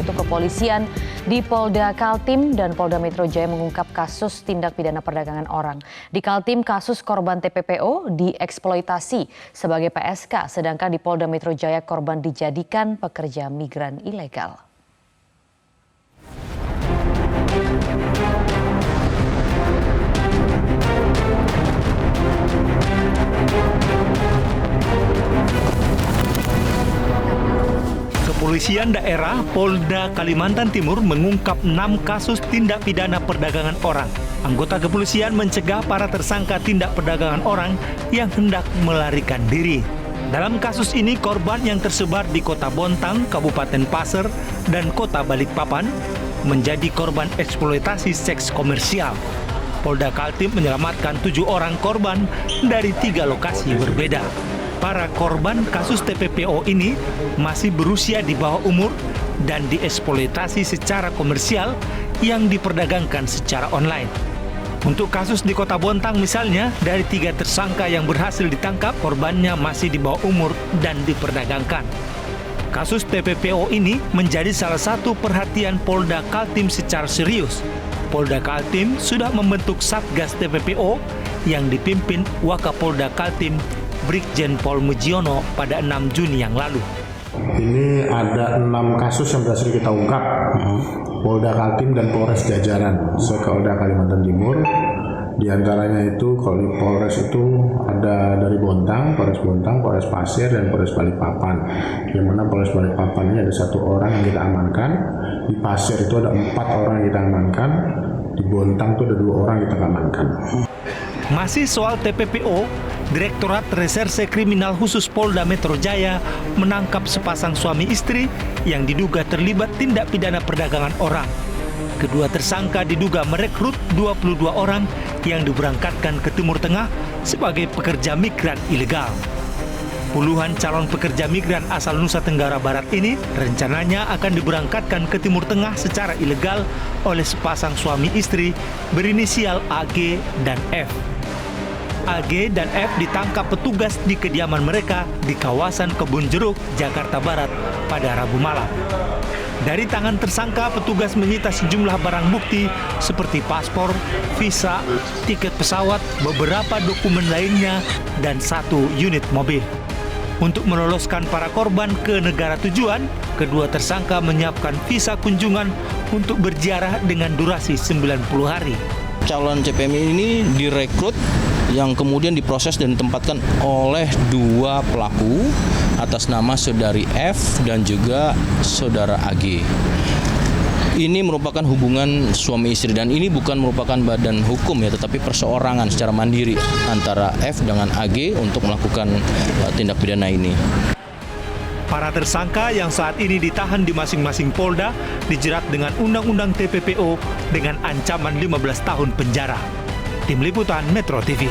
untuk kepolisian di Polda Kaltim dan Polda Metro Jaya mengungkap kasus tindak pidana perdagangan orang. Di Kaltim, kasus korban TPPO dieksploitasi sebagai PSK, sedangkan di Polda Metro Jaya korban dijadikan pekerja migran ilegal. Kepolisian daerah Polda Kalimantan Timur mengungkap 6 kasus tindak pidana perdagangan orang. Anggota kepolisian mencegah para tersangka tindak perdagangan orang yang hendak melarikan diri. Dalam kasus ini, korban yang tersebar di Kota Bontang, Kabupaten Pasir, dan Kota Balikpapan menjadi korban eksploitasi seks komersial. Polda Kaltim menyelamatkan 7 orang korban dari 3 lokasi berbeda. Para korban kasus TPPO ini masih berusia di bawah umur dan dieksploitasi secara komersial yang diperdagangkan secara online. Untuk kasus di Kota Bontang misalnya, dari 3 tersangka yang berhasil ditangkap, korbannya masih di bawah umur dan diperdagangkan. Kasus TPPO ini menjadi salah satu perhatian Polda Kaltim secara serius. Polda Kaltim sudah membentuk Satgas TPPO yang dipimpin Wakapolda Kaltim Brigjen Pol Mujiono pada 6 Juni yang lalu. Ini ada 6 kasus yang berhasil kita ungkap. Polda Kaltim dan Polres jajaran se-Polda Kalimantan Timur. Di antaranya itu kalau di Polres itu ada dari Bontang, Polres Pasir, dan Polres Balikpapan. Yang mana Polres Balikpapan ini ada 1 orang yang kita amankan. Di Pasir itu ada 4 orang yang kita amankan. Di Bontang itu ada 2 orang yang kita amankan. Masih soal TPPO, Direktorat Reserse Kriminal Khusus Polda Metro Jaya menangkap sepasang suami istri yang diduga terlibat tindak pidana perdagangan orang. Kedua tersangka diduga merekrut 22 orang yang diberangkatkan ke Timur Tengah sebagai pekerja migran ilegal. Puluhan calon pekerja migran asal Nusa Tenggara Barat ini rencananya akan diberangkatkan ke Timur Tengah secara ilegal oleh sepasang suami istri berinisial AG dan F. AG dan F ditangkap petugas di kediaman mereka di kawasan Kebun Jeruk, Jakarta Barat pada Rabu malam. Dari tangan tersangka, petugas menyita sejumlah barang bukti seperti paspor, visa, tiket pesawat, beberapa dokumen lainnya, dan 1 unit mobil. Untuk meloloskan para korban ke negara tujuan, kedua tersangka menyiapkan visa kunjungan untuk berziarah dengan durasi 90 hari. Calon CPMI ini direkrut yang kemudian diproses dan ditempatkan oleh 2 pelaku atas nama saudari F dan juga saudara AG. Ini merupakan hubungan suami istri dan ini bukan merupakan badan hukum ya, tetapi perseorangan secara mandiri antara F dengan AG untuk melakukan tindak pidana ini. Para tersangka yang saat ini ditahan di masing-masing Polda dijerat dengan Undang-Undang TPPO dengan ancaman 15 tahun penjara. Tim Liputan Metro TV.